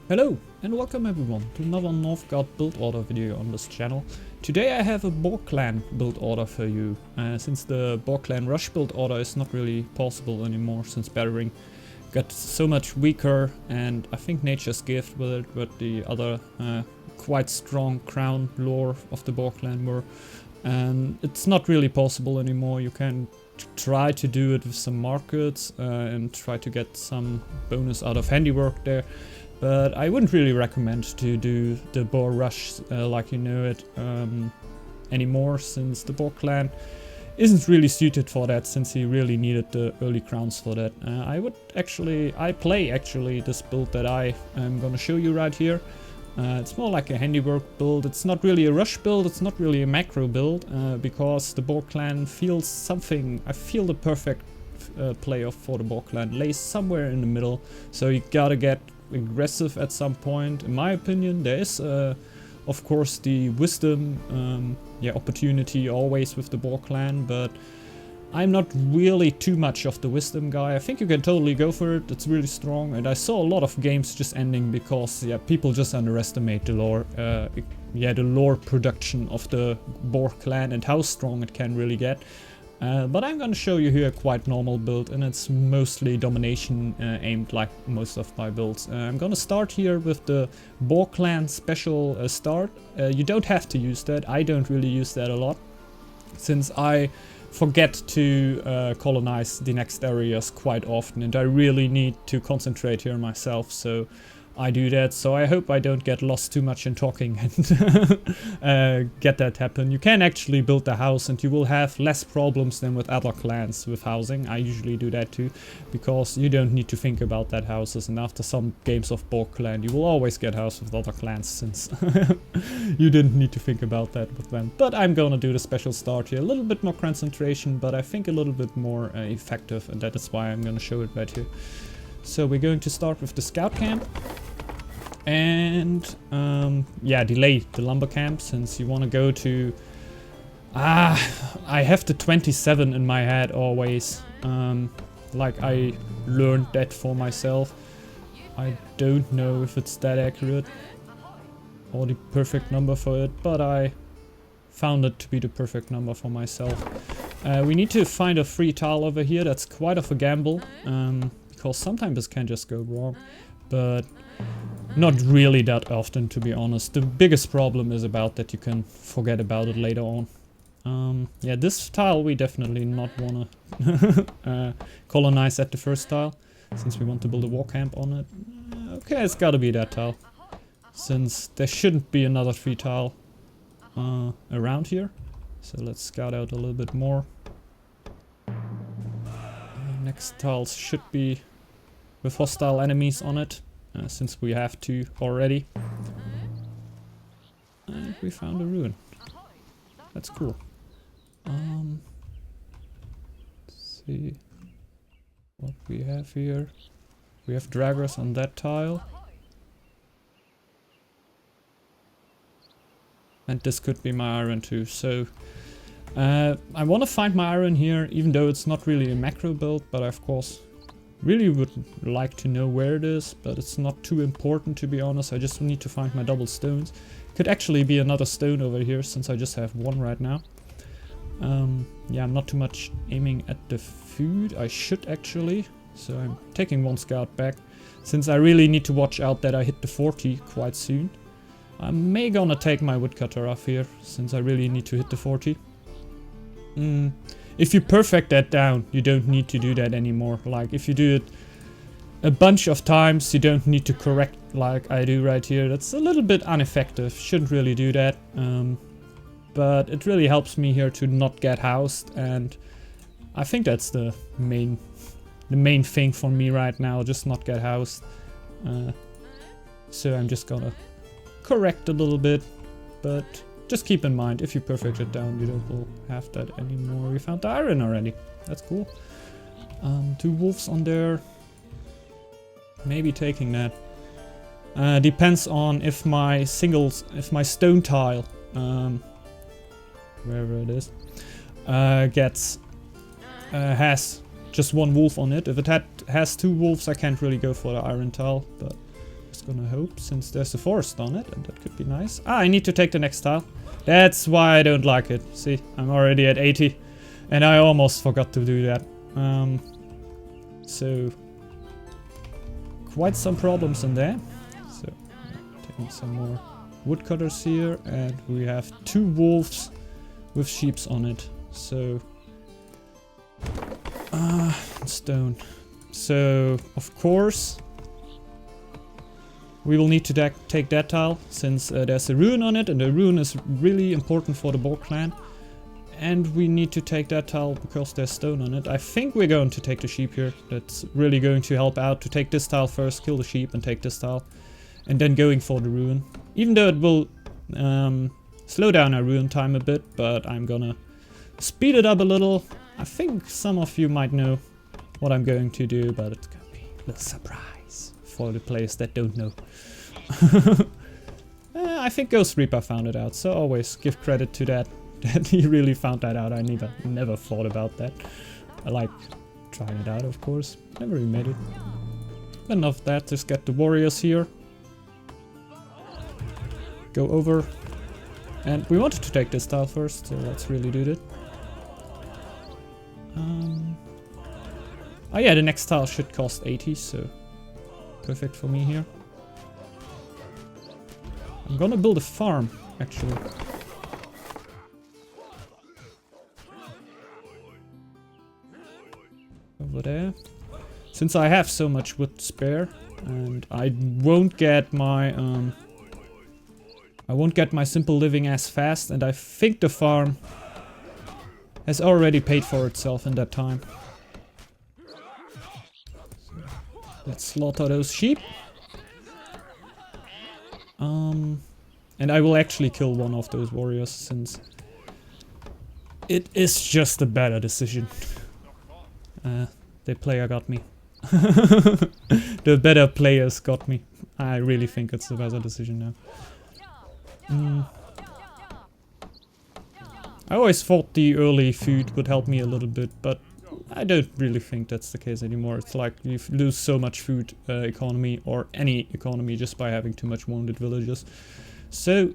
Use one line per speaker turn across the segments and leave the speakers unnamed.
Hello and welcome everyone to another Northgard build order video on this channel. Today I have a Boar clan build order for you, since the Boar clan rush build order is not really possible anymore since Battering got so much weaker, and I think Nature's Gift with it, but the other quite strong crown lore of the Boar clan were. And it's not really possible anymore. You can try to do it with some markets and try to get some bonus out of Handiwork there. But I wouldn't really recommend to do the Boar Rush like you know it anymore, since the Boar clan isn't really suited for that, since he really needed the early crowns for that. I play this build that I am gonna show you right here. It's more like a Handiwork build. It's not really a rush build, it's not really a macro build, because the Boar clan feels something. I feel the perfect playoff for the Boar clan lays somewhere in the middle, so you gotta get aggressive at some point. In my opinion, there is of course the wisdom opportunity always with the Boar clan, but I'm not really too much of the wisdom guy. I think you can totally go for it, it's really strong, and I saw a lot of games just ending because people just underestimate the lore the lore production of the Boar clan and how strong it can really get. But I'm gonna show you here a quite normal build, and it's mostly domination aimed like most of my builds. I'm gonna start here with the Boar clan special start. You don't have to use that. I don't really use that a lot, since I forget to colonize the next areas quite often, and I really need to concentrate here myself, so I do that. So I hope I don't get lost too much in talking and get that happen. You can actually build the house and you will have less problems than with other clans with housing. I usually do that too, because you don't need to think about that houses, and after some games of Boar clan you will always get house with other clans, since you didn't need to think about that with them. But I'm gonna do the special start here, a little bit more concentration, but I think a little bit more effective, and that is why I'm gonna show it right here. So we're going to start with the scout camp and delay the lumber camp, since you want to go to I have the 27 in my head always, like I learned that for myself. I don't know if it's that accurate or the perfect number for it, but I found it to be the perfect number for myself. We need to find a free tile over here. That's quite of a gamble, because sometimes this can just go wrong, but not really that often, to be honest. The biggest problem is about that you can forget about it later on. This tile we definitely not wanna colonize at the first tile, since we want to build a war camp on it. Okay, it's gotta be that tile, since there shouldn't be another free tile around here. So let's scout out a little bit more. Next tiles should be with hostile enemies on it, since we have two already. And we found a ruin. That's cool. Let's see what we have here. We have draggers on that tile. And this could be my iron too, so I want to find my iron here, even though it's not really a macro build, but I of course really would like to know where it is, but it's not too important, to be honest. I just need to find my double stones. Could actually be another stone over here, since I just have one right now. I'm not too much aiming at the food. I should actually, so I'm taking one scout back, since I really need to watch out that I hit the 40 quite soon. I may gonna take my woodcutter off here, since I really need to hit the 40. If you perfect that down, you don't need to do that anymore. Like, if you do it a bunch of times, you don't need to correct like I do right here. That's a little bit ineffective. Shouldn't really do that. But it really helps me here to not get housed, and I think that's the main thing for me right now, just not get housed. So I'm just gonna correct a little bit, but just keep in mind, if you perfect it down, you don't have that anymore. We found the iron already. That's cool. Two wolves on there. Maybe taking that. Depends on if my stone tile, wherever it is, has just one wolf on it. If it has two wolves, I can't really go for the iron tile, but Just gonna hope, since there's a forest on it, and that could be nice. Ah, I need to take the next tile. That's why I don't like it. See, I'm already at 80, and I almost forgot to do that. So, quite some problems in there. So, taking some more woodcutters here, and we have 2 wolves with sheeps on it. So, stone. So, of course, we will need to take that tile, since there's a ruin on it, and the ruin is really important for the Boar clan. And we need to take that tile because there's stone on it. I think we're going to take the sheep here. That's really going to help out to take this tile first, kill the sheep, and take this tile. And then going for the ruin. Even though it will slow down our ruin time a bit, but I'm gonna speed it up a little. I think some of you might know what I'm going to do, but it's gonna be a little surprise for the players that don't know. I think Ghost Reaper found it out, so always give credit to that he really found that out. I never thought about that. I like trying it out, of course. Never really made it. Enough of that, just get the warriors here. Go over. And we wanted to take this tile first, so let's really do that. Oh yeah, the next tile should cost 80, so perfect for me here. I'm gonna build a farm, actually. Over there. Since I have so much wood spare, and I won't get my simple living as fast, and I think the farm has already paid for itself in that time. So let's slaughter those sheep. And I will actually kill one of those warriors, since it is just a better decision. The player got me. The better players got me. I really think it's the better decision now. I always thought the early food would help me a little bit, but I don't really think that's the case anymore. It's like you lose so much food economy, or any economy, just by having too much wounded villagers. So,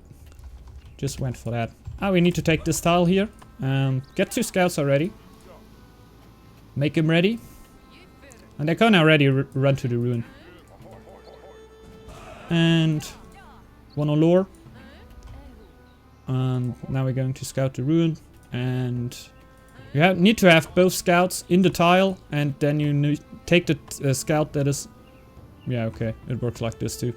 just went for that. Ah, we need to take this tile here. Get 2 scouts already. Make them ready. And they can already run to the ruin. And one on lure. And now we're going to scout the ruin. And you need to have both scouts in the tile. And then you take the scout that is... Yeah, okay. It works like this too.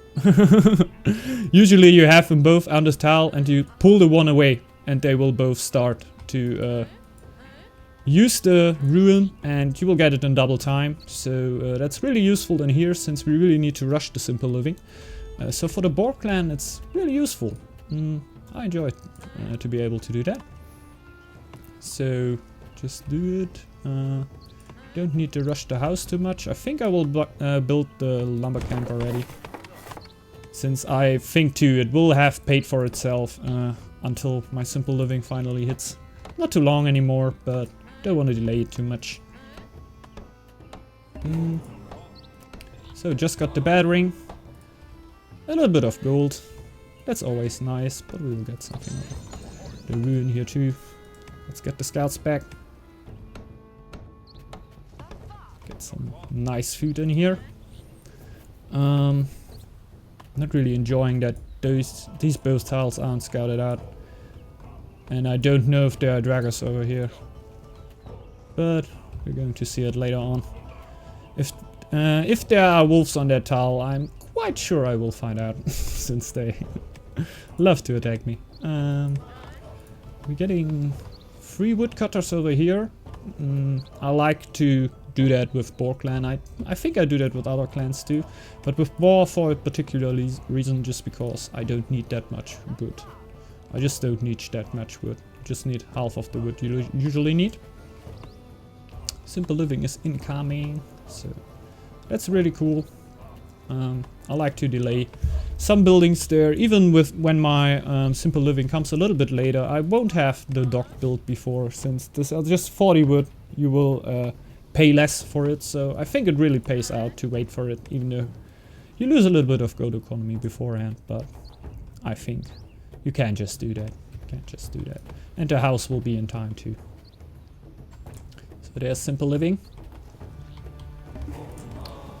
Usually you have them both on the tile and you pull the one away. And they will both start to... use the ruin, and you will get it in double time. So that's really useful in here, since we really need to rush the simple living. So for the Boar clan, it's really useful. I enjoy it to be able to do that. So just do it. Don't need to rush the house too much. I think I will build the lumber camp already, since I think too it will have paid for itself until my simple living finally hits. Not too long anymore, but don't want to delay it too much. So just got the bad ring. A little bit of gold. That's always nice, but we will get something out of the ruin here too. Let's get the scouts back. Get some nice food in here. Not really enjoying that these both tiles aren't scouted out. And I don't know if there are draggers over here. But we're going to see it later on. If there are wolves on that tile, I'm quite sure I will find out, since they love to attack me. We're getting 3 woodcutters over here. I like to do that with Boar clan. I think I do that with other clans too, but with Boar for a particular reason, just because I don't need that much wood. I just don't need that much wood. Just need half of the wood you usually need. Simple living is incoming, so that's really cool. I like to delay some buildings there, even when my simple living comes a little bit later. I won't have the dock built before, since this is just 40 wood. You will pay less for it, so I think it really pays out to wait for it, even though You lose a little bit of gold economy beforehand, but I think you can't just do that. You can't just do that. And the house will be in time too. So there's simple living.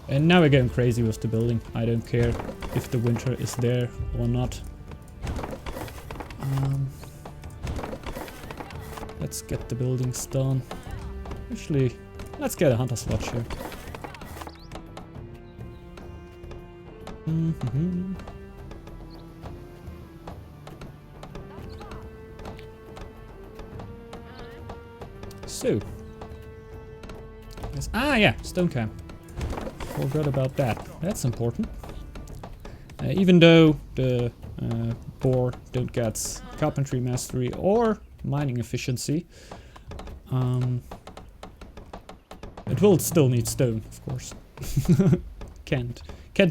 And now we're going crazy with the building. I don't care if the winter is there or not. Let's get the buildings done. Actually, let's get a hunter's lodge here. So. Yes. Ah, yeah, stone camp. Forgot about that. That's important. Even though the boar don't get carpentry mastery or mining efficiency, it will still need stone, of course. Can't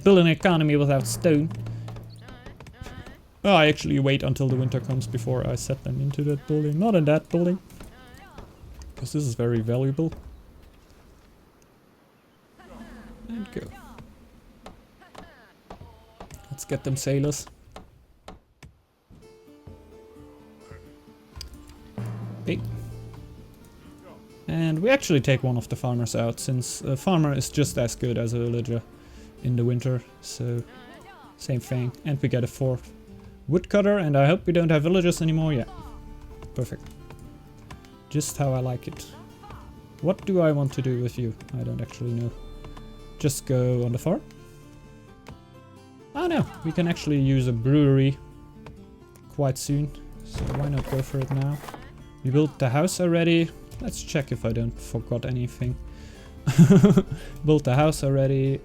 build an economy without stone. Oh, I actually wait until the winter comes before I set them into that building. Not in that building. Because this is very valuable. And go. Let's get them sailors. Okay. And we actually take one of the farmers out, since a farmer is just as good as a villager in the winter. So, same thing. And we get a fourth woodcutter, and I hope we don't have villagers anymore. Yeah. Perfect. Just how I like it. What do I want to do with you? I don't actually know. Just go on the farm. Oh no, we can actually use a brewery quite soon. So why not go for it now? We built the house already. Let's check if I don't forgot anything. Built the house already.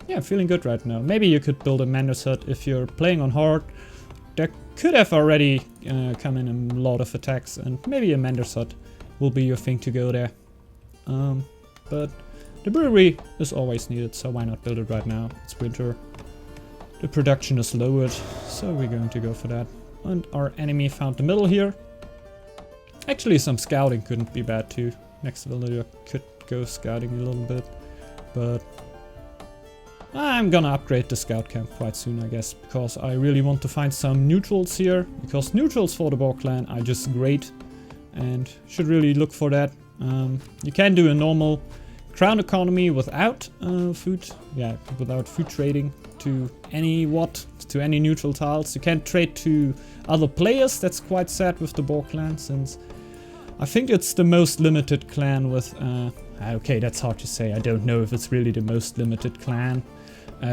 Yeah, feeling good right now. Maybe you could build a Mander's hut if you're playing on hard. There could have already come in a lot of attacks, and maybe a Mander's hut will be your thing to go there. But the brewery is always needed, so why not build it right now? It's winter. The production is lowered, so we're going to go for that. And our enemy found the middle here. Actually, some scouting couldn't be bad too. Next villager could go scouting a little bit, but I'm gonna upgrade the scout camp quite soon, I guess, because I really want to find some neutrals here, because neutrals for the Boar clan are just great and should really look for that. You can do a normal crown economy without food, yeah, without food trading to any neutral tiles. You can't trade to other players. That's quite sad with the Boar clan, since I think it's the most limited clan with okay, that's hard to say. I don't know if it's really the most limited clan,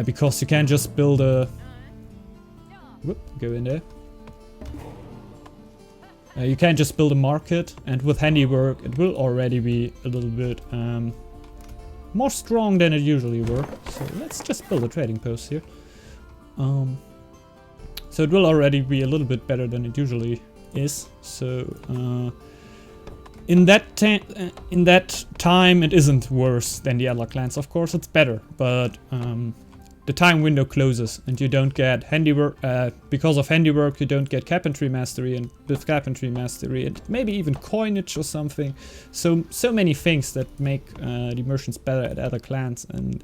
because you can't just build a go in there. You can't just build a market, and with Handiwork it will already be a little bit more strong than it usually were. So let's just build a trading post here. So it will already be a little bit better than it usually is. So in that time it isn't worse than the other clans. Of course it's better, but the time window closes and you don't get Handiwork. Because of Handiwork you don't get Carpentry Mastery, and with Carpentry Mastery and maybe even coinage or something. So many things that make the merchants better at other clans, and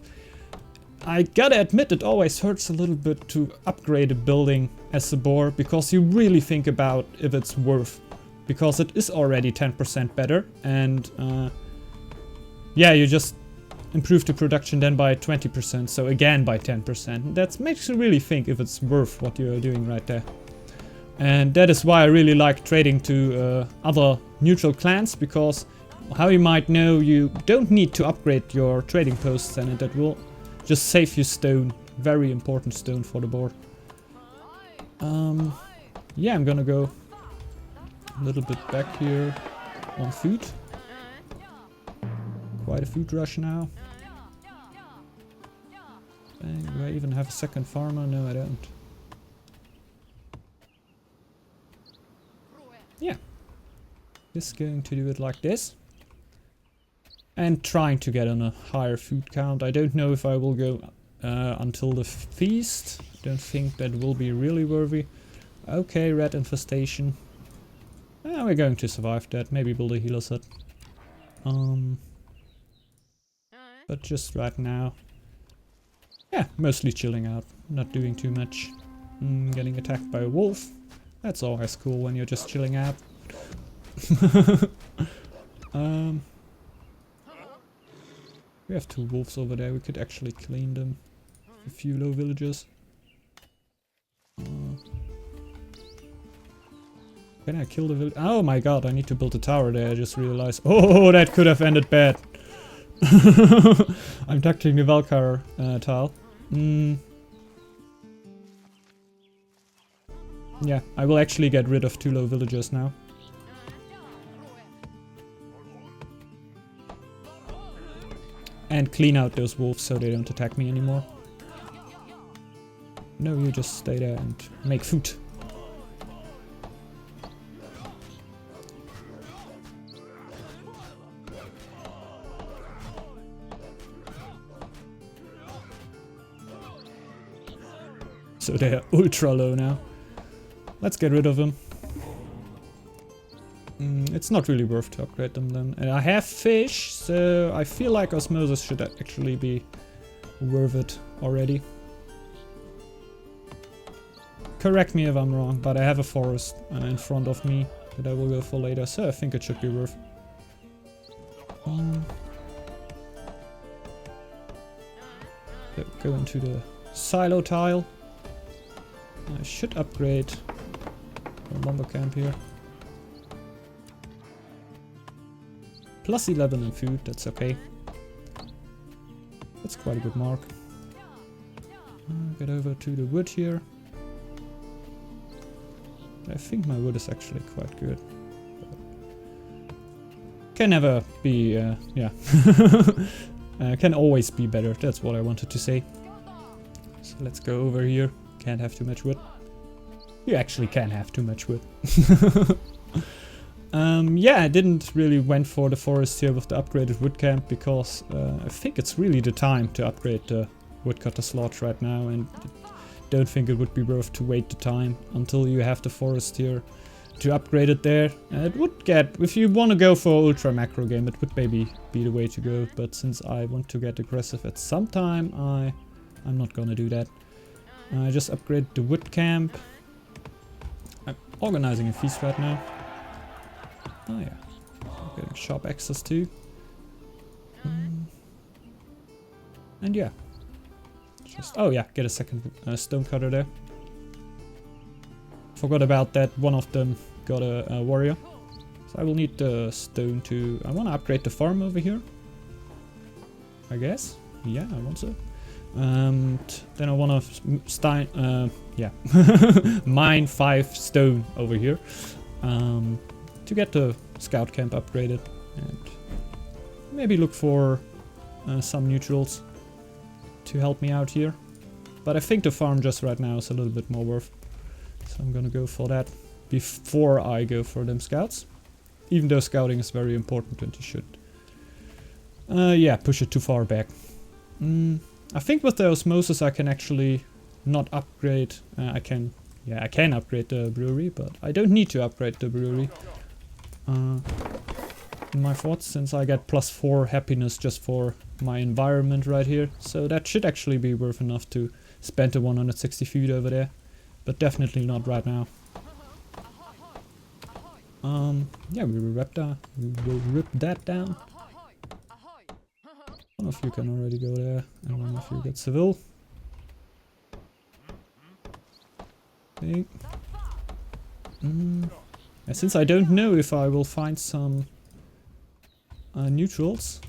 I gotta admit it always hurts a little bit to upgrade a building as a boar, because you really think about if it's worth, because it is already 10% better, and yeah, you just improve the production then by 20%, so again by 10%. That makes you really think if it's worth what you're doing right there. And that is why I really like trading to other neutral clans, because how you might know, you don't need to upgrade your trading posts, and that will just save you stone. Very important stone for the board. Yeah, I'm gonna go a little bit back here on food. Quite a food rush now. Bang, do I even have a second farmer? No, I don't. Yeah. Just going to do it like this. And trying to get on a higher food count. I don't know if I will go until the feast. Don't think that will be really worthy. Okay, rat infestation. We're going to survive that. Maybe build a healer's hut. But just right now. Yeah, mostly chilling out, not doing too much. Getting attacked by a wolf. That's always cool when you're just chilling out. We have 2 wolves over there, we could actually clean them. A few low villagers. Can I kill the village? Oh my god, I need to build a tower there, I just realized. Oh, that could have ended bad. I'm ducting the Valkar tile. Yeah, I will actually get rid of 2 low villagers now. And clean out those wolves so they don't attack me anymore. No, you just stay there and make food. So they're ultra low now. Let's get rid of them. It's not really worth to upgrade them then. And I have fish, so I feel like osmosis should actually be worth it already. Correct me if I'm wrong, but I have a forest in front of me that I will go for later, so I think it should be worth. So go into the silo tile. I should upgrade the lumber camp here. Plus 11 in food, that's okay. That's quite a good mark. Get over to the wood here. I think my wood is actually quite good. Can never be, yeah. Can always be better, that's what I wanted to say. So let's go over here. Can't have too much wood. You actually can have too much wood. Yeah, I didn't really went for the forest here with the upgraded wood camp because I think it's really the time to upgrade the woodcutter slot right now, and don't think it would be worth to wait the time until you have the forest here to upgrade it there. It would get, if you want to go for ultra macro game, it would maybe be the way to go, but since I want to get aggressive at some time, I'm not gonna do that. I just upgrade the wood camp. I'm organizing a feast right now. Oh yeah, I'm getting sharp access too. And yeah, just, oh yeah, get a second stone cutter there. Forgot about that, one of them got a warrior. So I will need the stone to, I want to upgrade the farm over here. I guess, yeah, I want so. And then I want to yeah, mine 5 stone over here. To get the scout camp upgraded, and maybe look for some neutrals to help me out here. But I think the farm just right now is a little bit more worth, so I'm gonna go for that before I go for them scouts. Even though scouting is very important and you should yeah, push it too far back. I think with the osmosis I can actually not upgrade, I can upgrade the brewery, but I don't need to upgrade the brewery. In my thoughts, since I get +4 happiness just for my environment right here, so that should actually be worth enough to spend the 160 food over there, but definitely not right now. Yeah, we will rip that down. One of you can already go there, and one of you get civil. Okay. Since I don't know if I will find some neutrals,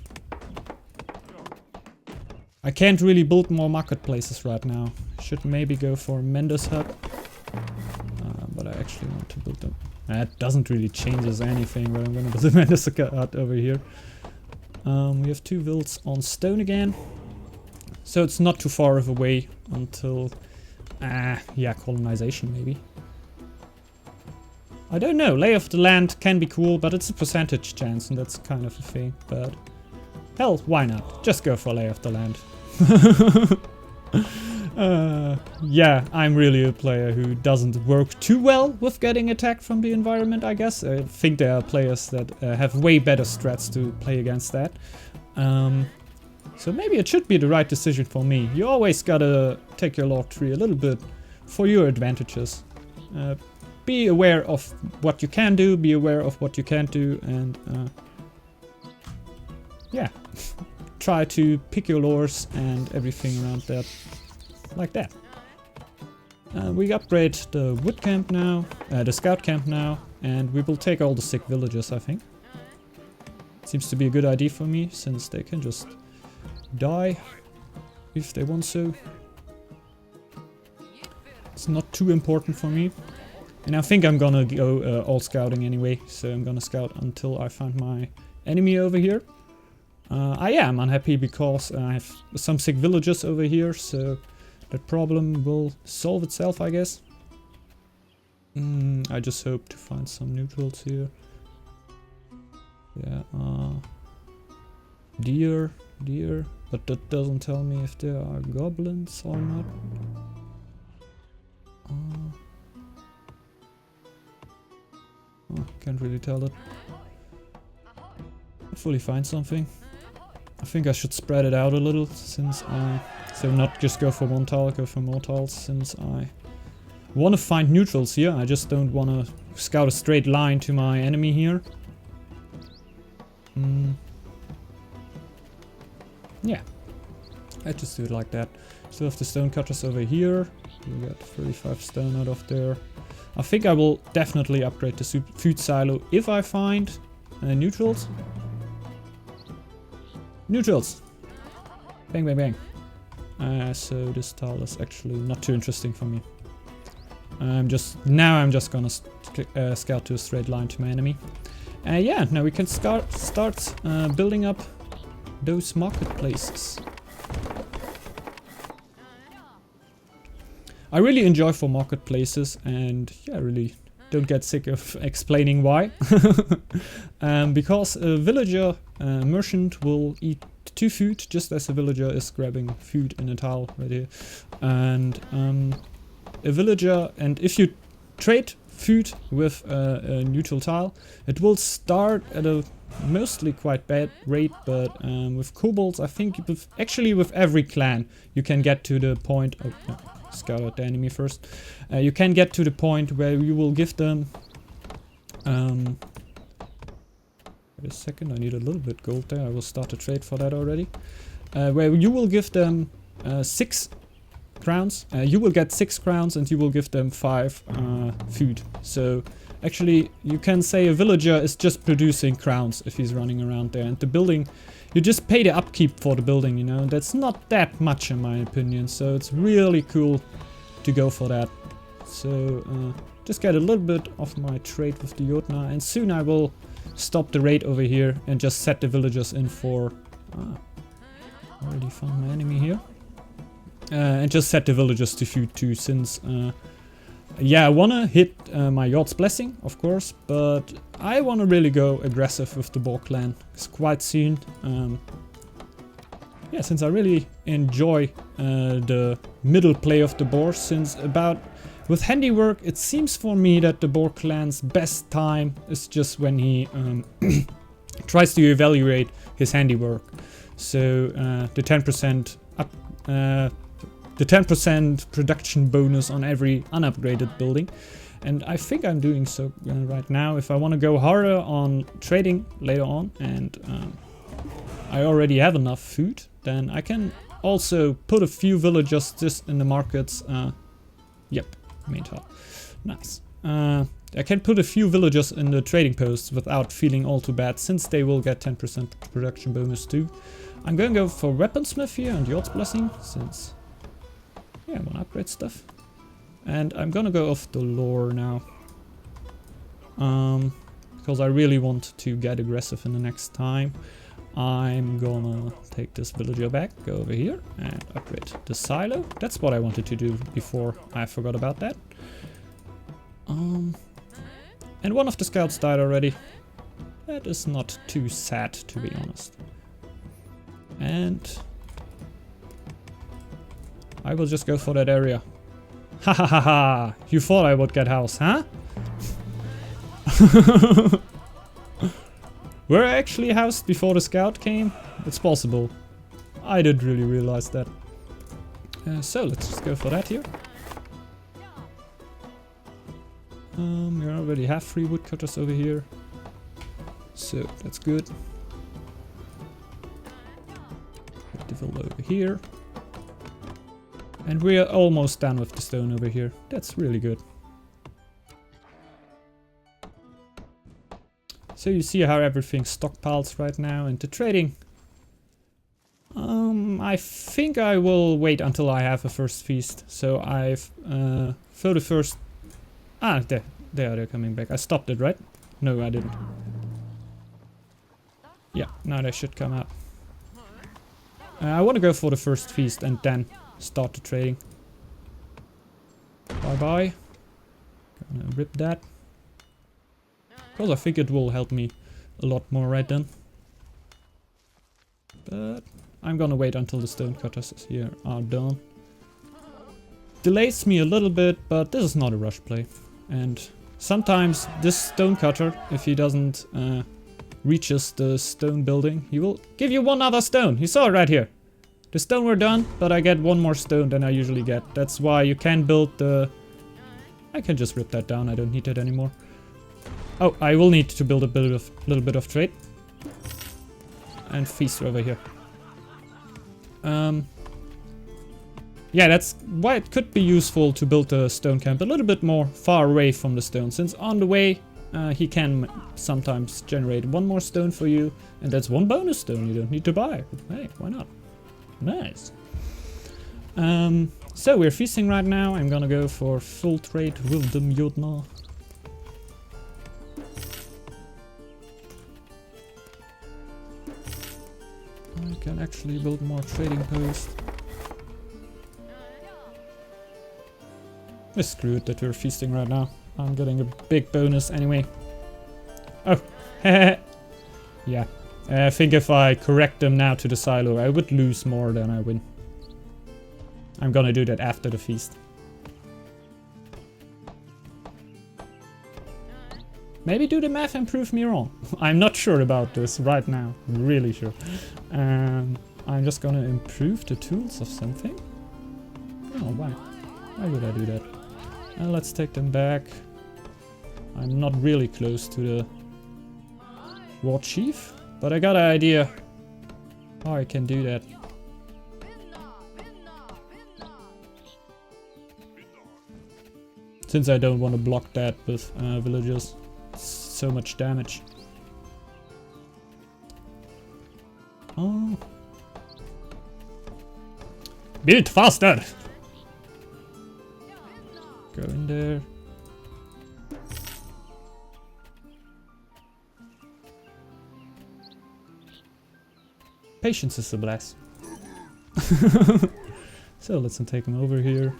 I can't really build more marketplaces right now. Should maybe go for Mendes Hut, but I actually want to build them. That doesn't really change anything, but I'm gonna build a Mendes Hut over here. We have 2 vills on stone again, so it's not too far of a way until, yeah, colonization maybe. I don't know, lay of the land can be cool, but it's a percentage chance, and that's kind of a thing, but hell, why not? Just go for lay of the land. Yeah, I'm really a player who doesn't work too well with getting attacked from the environment, I guess. I think there are players that have way better strats to play against that. So maybe it should be the right decision for me. You always gotta take your lore tree a little bit for your advantages. Be aware of what you can do, be aware of what you can't do, and yeah, try to pick your lores and everything around that, like that. We upgrade the wood camp now, the scout camp now, and we will take all the sick villagers, I think. Seems to be a good idea for me, since they can just die if they want to. It's not too important for me. And I think I'm gonna go all scouting anyway, so I'm gonna scout until I find my enemy over here. I am unhappy because I have some sick villagers over here, so that problem will solve itself, I guess. I just hope to find some neutrals here. Yeah, deer, but that doesn't tell me if there are goblins or not. Can't really tell it. Hopefully find something. I think I should spread it out a little, since so not just go for one tile, go for more tiles, since I want to find neutrals here. I just don't want to scout a straight line to my enemy here. Yeah, I just do it like that. Still have the stone cutters over here. We got 35 stone out of there. I think I will definitely upgrade the food silo if I find neutrals. Neutrals! Bang, bang, bang. So this tile is actually not too interesting for me. I'm just gonna scout to a straight line to my enemy. Yeah, now we can start building up those marketplaces. I really enjoy for marketplaces, and yeah, I really don't get sick of explaining why. Because a villager merchant will eat 2 food just as a villager is grabbing food in a tile right here. And a villager, and if you trade food with a neutral tile, it will start at a mostly quite bad rate, but with kobolds, I think actually with every clan you can get to the point of scout out the enemy first. You can get to the point where you will give them wait a second, I need a little bit gold there. I will start a trade for that already. Where you will give them 6 crowns. You will get 6 crowns and you will give them 5 food. So actually you can say a villager is just producing crowns if he's running around there, and the building, you just pay the upkeep for the building, you know. That's not that much in my opinion, so it's really cool to go for that. So just get a little bit of my trade with the Jotnar, and soon I will stop the raid over here and just set the villagers in for already found my enemy here. And just set the villagers to food too, since yeah, I wanna hit my Yord's Blessing, of course, but I wanna really go aggressive with the Boar clan. It's quite soon. Yeah, since I really enjoy the middle play of the Boar, since with Handiwork, it seems for me that the Boar clan's best time is just when he tries to evaluate his Handiwork. So the 10% up, the 10% production bonus on every unupgraded building. And I think I'm doing so right now. If I want to go harder on trading later on, and I already have enough food, then I can also put a few villagers just in the markets. Yep, main tile. Nice. I can put a few villagers in the trading posts without feeling all too bad, since they will get 10% production bonus too. I'm going to go for Weaponsmith here and Yord's Blessing, since yeah, I want to upgrade stuff. And I'm gonna go off the lore now. Because I really want to get aggressive in the next time. I'm gonna take this villager back, go over here and upgrade the silo. That's what I wanted to do before I forgot about that. And one of the scouts died already. That is not too sad, to be honest. And I will just go for that area. Ha ha ha ha! You thought I would get house, huh? Were I actually housed before the scout came? It's possible. I didn't really realize that. So let's just go for that here. We already have 3 woodcutters over here, so that's good. Develop over here. And we are almost done with the stone over here. That's really good. So you see how everything stockpiles right now, and the trading. I think I will wait until I have a first feast. So I've for the first. Ah, they're coming back. I stopped it, right? No, I didn't. Yeah, now they should come out. I want to go for the first feast and then start the trading. Bye bye. Gonna rip that. Because I think it will help me a lot more right then. But I'm gonna wait until the stonecutters here are done. Delays me a little bit, but this is not a rush play. And sometimes this stonecutter, if he doesn't reaches the stone building, he will give you one other stone. You saw it right here. The stone were done, but I get one more stone than I usually get. That's why you can build the... I can just rip that down, I don't need it anymore. Oh, I will need to build a little bit of trade. And feast over here. Yeah, that's why it could be useful to build a stone camp a little bit more far away from the stone. Since on the way, he can sometimes generate one more stone for you. And that's one bonus stone you don't need to buy. Hey, why not? Nice. So we're feasting right now. I'm gonna go for full trade with the Mjotna. I can actually build more trading posts. It's screwed that we're feasting right now. I'm getting a big bonus anyway. Oh, yeah. I think if I correct them now to the silo, I would lose more than I win. I'm gonna do that after the feast. Maybe do the math and prove me wrong. I'm not sure about this right now. Really sure. I'm just gonna improve the tools of something. Oh, why? Why would I do that? Let's take them back. I'm not really close to the war chief, but I got an idea how I can do that. Since I don't want to block that with villagers. So much damage. Oh. Build faster! Go in there. Patience is a bless. So let's take him over here.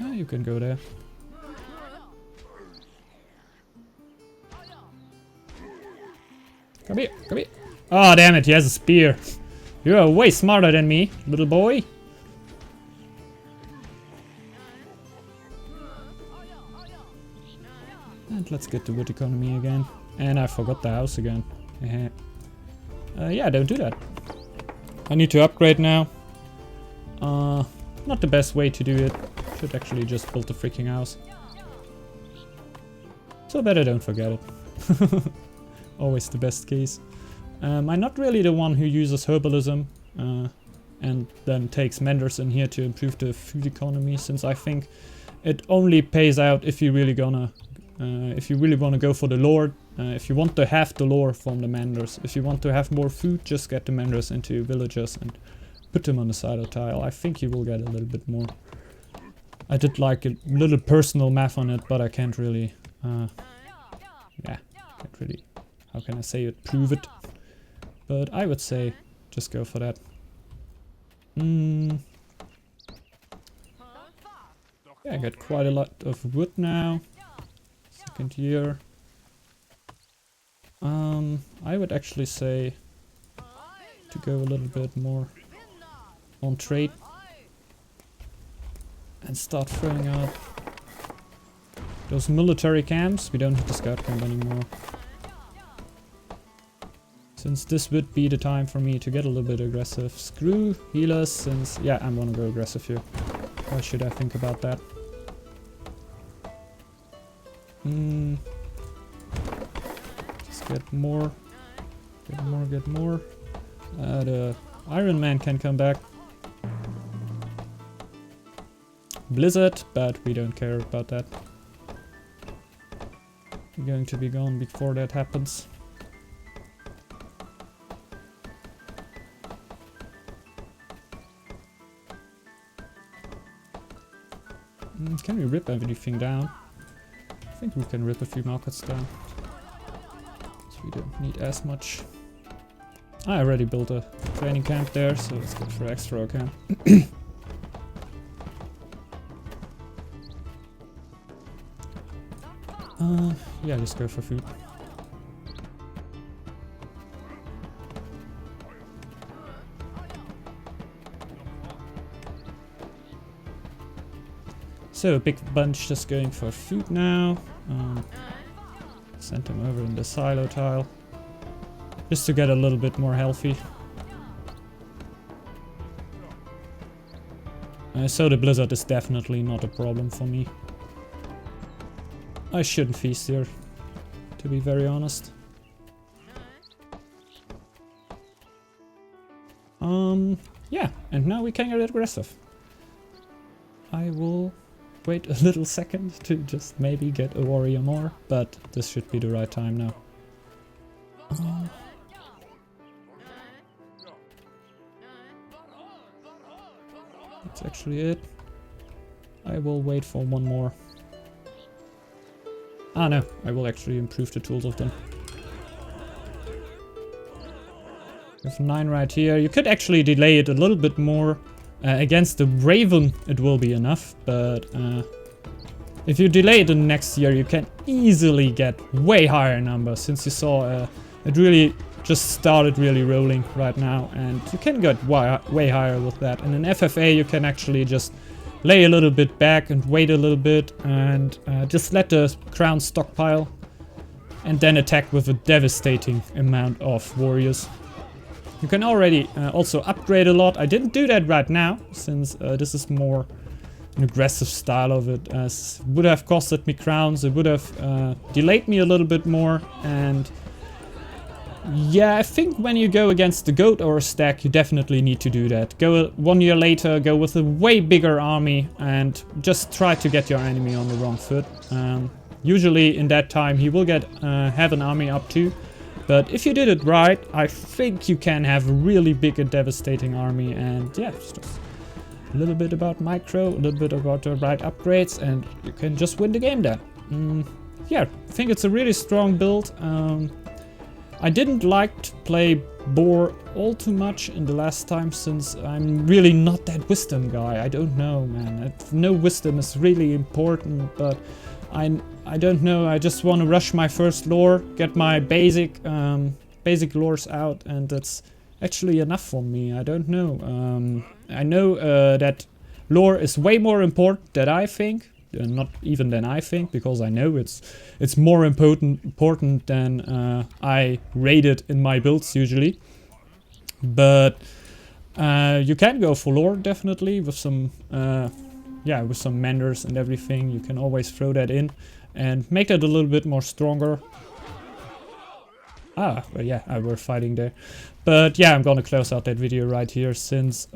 Yeah, you can go there. Come here, come here. Oh, damn it, he has a spear. You are way smarter than me, little boy. And let's get the wood economy again. And I forgot the house again. Yeah, don't do that. I need to upgrade now. Not the best way to do it. Should actually just build the freaking house. So that I don't forget it. Always the best case. I'm not really the one who uses herbalism and then takes menders in here to improve the food economy, since I think it only pays out if you really wanna go for the lore. If you want to have the lore from the menders. If you want to have more food, just get the menders into villages and put them on the silo tile. I think you will get a little bit more. I did like a little personal math on it, but I can't really yeah, can't really, how can I say it, prove it. But I would say just go for that. Yeah, I got quite a lot of wood now. Second year. I would actually say to go a little bit more on trade and start throwing out those military camps. We don't have the scout camp anymore. Since this would be the time for me to get a little bit aggressive. Screw healers, since... Yeah, I'm gonna go aggressive here. Why should I think about that? Just get more. Get more, get more. The Iron Man can come back. Blizzard, but we don't care about that. We're going to be gone before that happens. Can we rip everything down? I think we can rip a few markets down. So we don't need as much. I already built a training camp there, so it's good for extra camp. Yeah, just go for food. So a big bunch just going for food now. Send them over in the silo tile. Just to get a little bit more healthy. So the blizzard is definitely not a problem for me. I shouldn't feast here, to be very honest. Yeah, and now we can get aggressive. I will wait a little second to just maybe get a warrior more, but this should be the right time now. That's actually it. I will wait for one more. Ah no, I will actually improve the tools of them. We have 9 right here. You could actually delay it a little bit more. Against the Raven it will be enough, but if you delay it in next year you can easily get way higher numbers, since you saw it really just started really rolling right now, and you can get way higher with that. And in FFA you can actually just lay a little bit back and wait a little bit and just let the crown stockpile and then attack with a devastating amount of warriors. You can already also upgrade a lot. I didn't do that right now, since this is more an aggressive style of it. It would have costed me crowns, it would have delayed me a little bit more, and yeah, I think when you go against the goat or a stack, you definitely need to do that. Go 1 year later, go with a way bigger army and just try to get your enemy on the wrong foot. Usually in that time he will have an army up too. But if you did it right, I think you can have a really big and devastating army. And yeah, it's just a little bit about micro, a little bit about the right upgrades, and you can just win the game then. Yeah, I think it's a really strong build. I didn't like to play Boar all too much in the last time, since I'm really not that wisdom guy. I don't know, man. No, wisdom is really important, but I don't know, I just want to rush my first lore, get my basic lores out, and that's actually enough for me. I don't know. I know that lore is way more important than I think. Not even than I think, because I know it's more important than I rate it in my builds usually. But you can go for lore definitely with some with some menders and everything. You can always throw that in and make that a little bit more stronger. Well, yeah, we're fighting there. But yeah, I'm gonna close out that video right here, since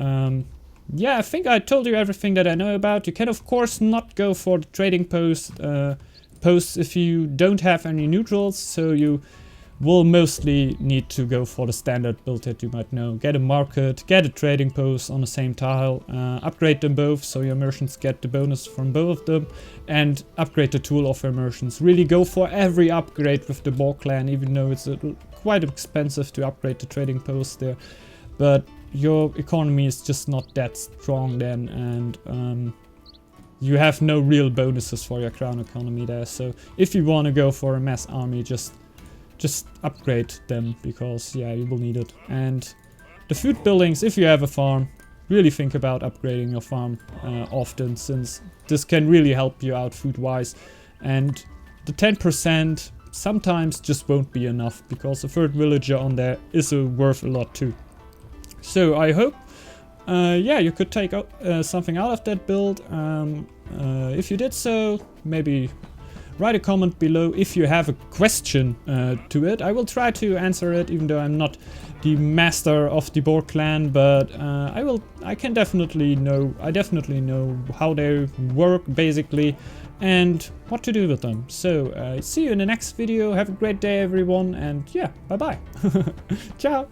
yeah, I think I told you everything that I know about. You can of course not go for the trading posts if you don't have any neutrals, so you will mostly need to go for the standard build that you might know. Get a market, get a trading post on the same tile, upgrade them both so your merchants get the bonus from both of them, and upgrade the tool of your merchants. Really go for every upgrade with the Boar clan, even though it's quite expensive to upgrade the trading post there. But your economy is just not that strong then, and you have no real bonuses for your crown economy there. So if you want to go for a mass army, just upgrade them, because yeah, you will need it. And the food buildings, if you have a farm, really think about upgrading your farm often, since this can really help you out food wise. And the 10% sometimes just won't be enough, because the third villager on there is worth a lot too. So I hope yeah, you could take something out of that build. If you did so, maybe write a comment below if you have a question to it. I will try to answer it, even though I'm not the master of the Boar clan, but I definitely know how they work basically and what to do with them. So see you in the next video. Have a great day everyone, and yeah, bye bye. Ciao.